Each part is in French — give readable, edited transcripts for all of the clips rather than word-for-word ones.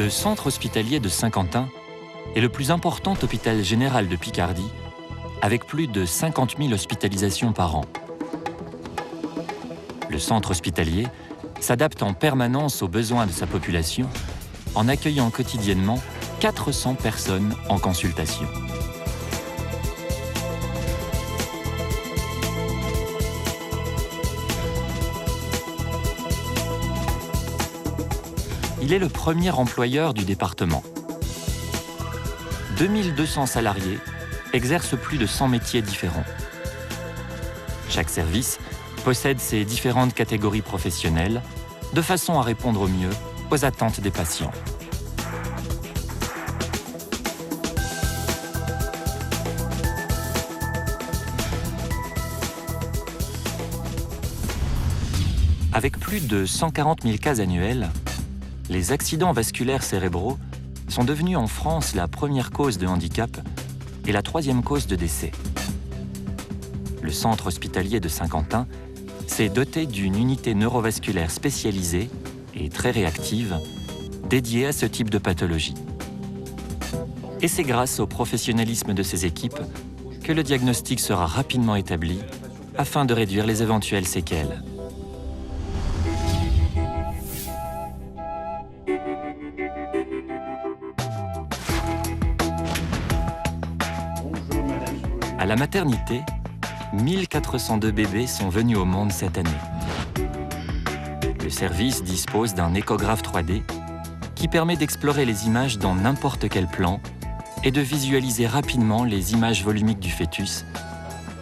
Le centre hospitalier de Saint-Quentin est le plus important hôpital général de Picardie, avec plus de 50 000 hospitalisations par an. Le centre hospitalier s'adapte en permanence aux besoins de sa population en accueillant quotidiennement 400 personnes en consultation. Il est le premier employeur du département. 2200 salariés exercent plus de 100 métiers différents. Chaque service possède ses différentes catégories professionnelles de façon à répondre au mieux aux attentes des patients. Avec plus de 140 000 cas annuels, les accidents vasculaires cérébraux sont devenus en France la première cause de handicap et la troisième cause de décès. Le centre hospitalier de Saint-Quentin s'est doté d'une unité neurovasculaire spécialisée et très réactive, dédiée à ce type de pathologie. Et c'est grâce au professionnalisme de ses équipes que le diagnostic sera rapidement établi afin de réduire les éventuelles séquelles. À la maternité, 1402 bébés sont venus au monde cette année. Le service dispose d'un échographe 3D qui permet d'explorer les images dans n'importe quel plan et de visualiser rapidement les images volumiques du fœtus,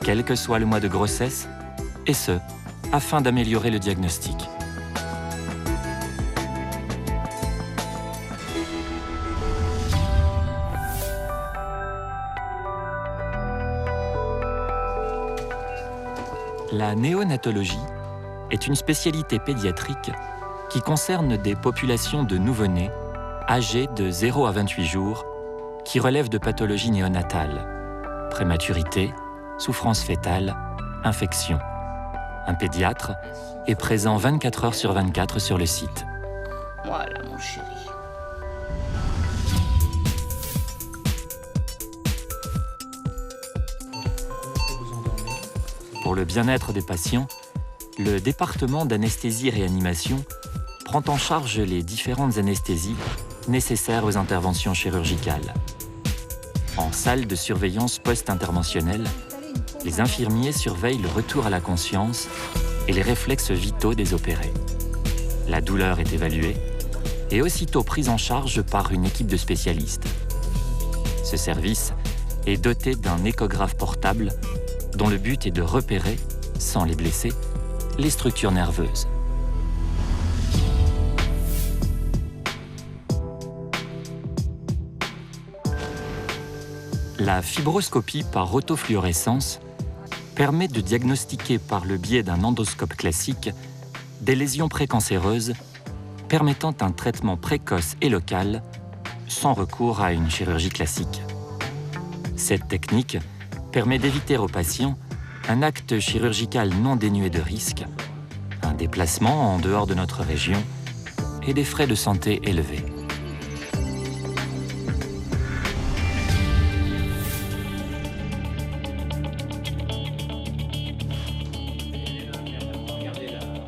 quel que soit le mois de grossesse, et ce, afin d'améliorer le diagnostic. La néonatologie est une spécialité pédiatrique qui concerne des populations de nouveau-nés âgés de 0 à 28 jours qui relèvent de pathologies néonatales, prématurité, souffrance fœtale, infection. Un pédiatre est présent 24 heures sur 24 sur le site. Voilà, mon chéri. Pour le bien-être des patients, le département d'anesthésie-réanimation prend en charge les différentes anesthésies nécessaires aux interventions chirurgicales. En salle de surveillance post-interventionnelle, les infirmiers surveillent le retour à la conscience et les réflexes vitaux des opérés. La douleur est évaluée et aussitôt prise en charge par une équipe de spécialistes. Ce service est doté d'un échographe portable dont le but est de repérer, sans les blesser, les structures nerveuses. La fibroscopie par autofluorescence permet de diagnostiquer par le biais d'un endoscope classique des lésions précancéreuses permettant un traitement précoce et local sans recours à une chirurgie classique. Cette technique permet d'éviter aux patients un acte chirurgical non dénué de risque, un déplacement en dehors de notre région et des frais de santé élevés.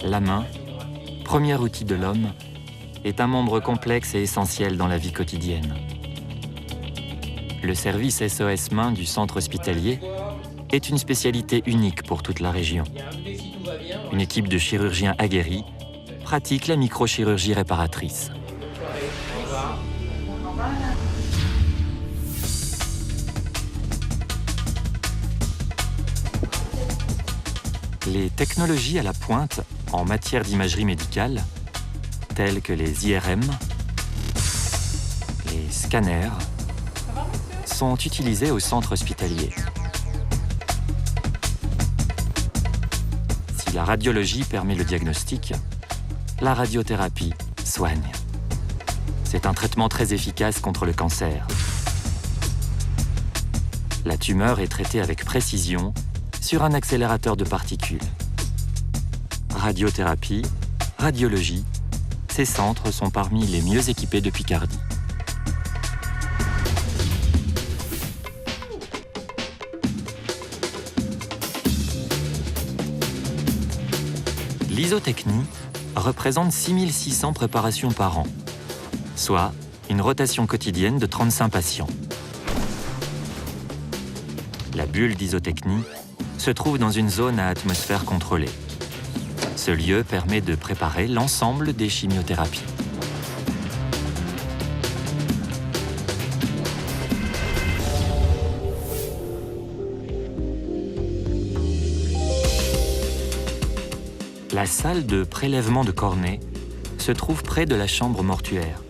La main, premier outil de l'homme, est un membre complexe et essentiel dans la vie quotidienne. Le service SOS Main du centre hospitalier est une spécialité unique pour toute la région. Une équipe de chirurgiens aguerris pratique la microchirurgie réparatrice. Les technologies à la pointe en matière d'imagerie médicale, telles que les IRM, les scanners, sont utilisées au centre hospitalier. Si la radiologie permet le diagnostic, la radiothérapie soigne. C'est un traitement très efficace contre le cancer. La tumeur est traitée avec précision sur un accélérateur de particules. Radiothérapie, radiologie, ces centres sont parmi les mieux équipés de Picardie. L'isotechnie représente 6600 préparations par an, soit une rotation quotidienne de 35 patients. La bulle d'isotechnie se trouve dans une zone à atmosphère contrôlée. Ce lieu permet de préparer l'ensemble des chimiothérapies. La salle de prélèvement de cornée se trouve près de la chambre mortuaire.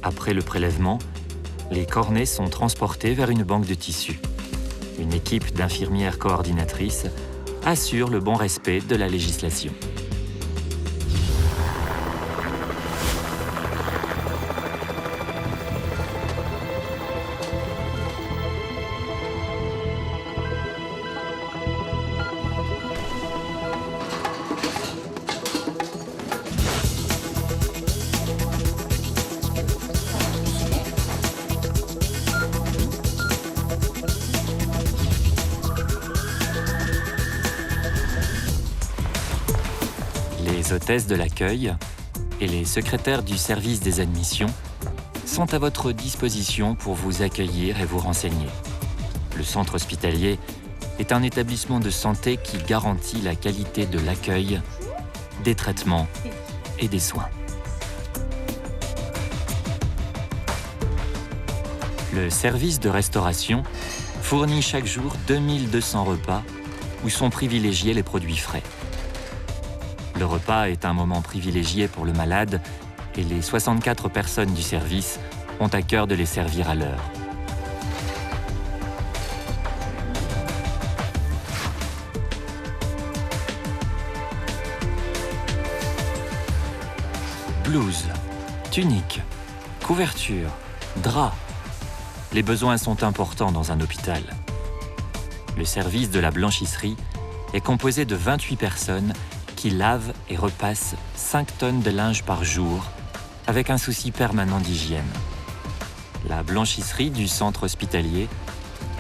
Après le prélèvement, les cornées sont transportées vers une banque de tissus. Une équipe d'infirmières coordinatrices assure le bon respect de la législation. Les hôtesses de l'accueil et les secrétaires du service des admissions sont à votre disposition pour vous accueillir et vous renseigner. Le centre hospitalier est un établissement de santé qui garantit la qualité de l'accueil, des traitements et des soins. Le service de restauration fournit chaque jour 2200 repas où sont privilégiés les produits frais. Le repas est un moment privilégié pour le malade et les 64 personnes du service ont à cœur de les servir à l'heure. Blouse, tunique, couverture, drap. Les besoins sont importants dans un hôpital. Le service de la blanchisserie est composé de 28 personnes qui lavent et repassent 5 tonnes de linge par jour avec un souci permanent d'hygiène. La blanchisserie du centre hospitalier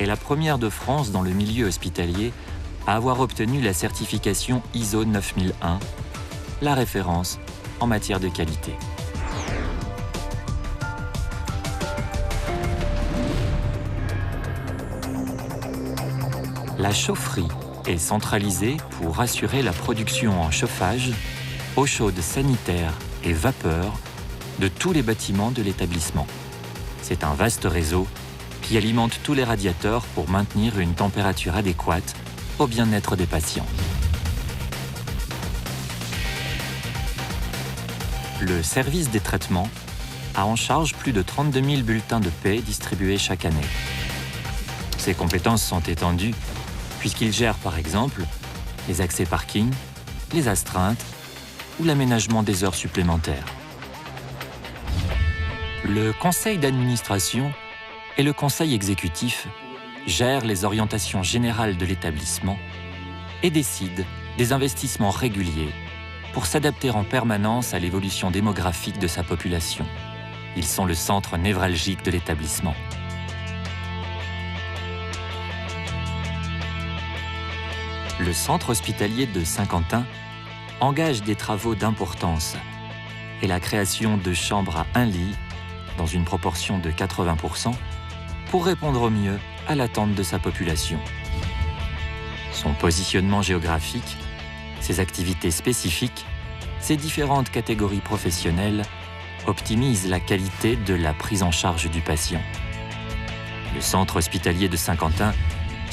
est la première de France dans le milieu hospitalier à avoir obtenu la certification ISO 9001, la référence en matière de qualité. La chaufferie est centralisée pour assurer la production en chauffage, eau chaude sanitaire et vapeur de tous les bâtiments de l'établissement. C'est un vaste réseau qui alimente tous les radiateurs pour maintenir une température adéquate au bien-être des patients. Le service des traitements a en charge plus de 32 000 bulletins de paie distribués chaque année. Ses compétences sont étendues puisqu'il gère par exemple les accès parking, les astreintes ou l'aménagement des heures supplémentaires. Le conseil d'administration et le conseil exécutif gèrent les orientations générales de l'établissement et décident des investissements réguliers pour s'adapter en permanence à l'évolution démographique de sa population. Ils sont le centre névralgique de l'établissement. Le centre hospitalier de Saint-Quentin engage des travaux d'importance et la création de chambres à 1 lit, dans une proportion de 80%, pour répondre au mieux à l'attente de sa population. Son positionnement géographique, ses activités spécifiques, ses différentes catégories professionnelles optimisent la qualité de la prise en charge du patient. Le centre hospitalier de Saint-Quentin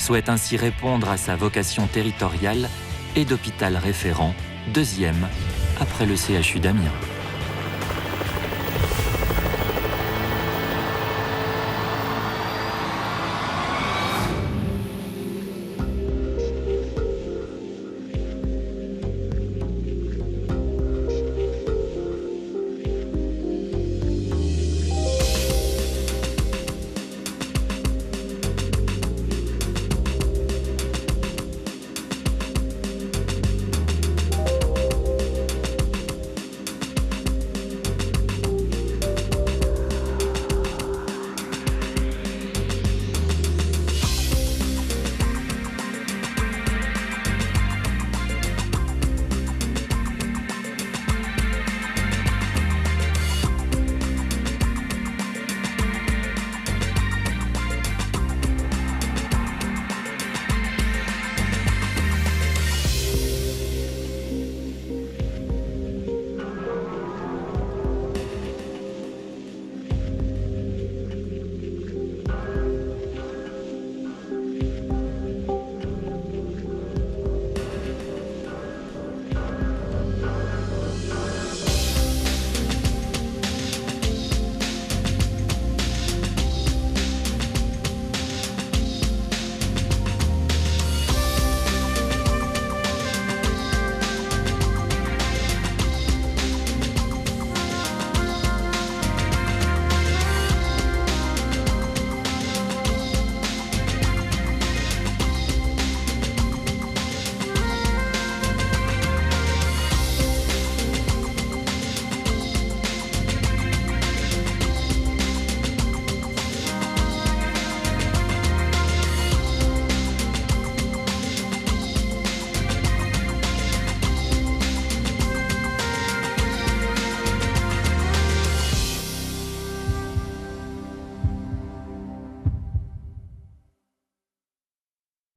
souhaite ainsi répondre à sa vocation territoriale et d'hôpital référent, 2e après le CHU d'Amiens.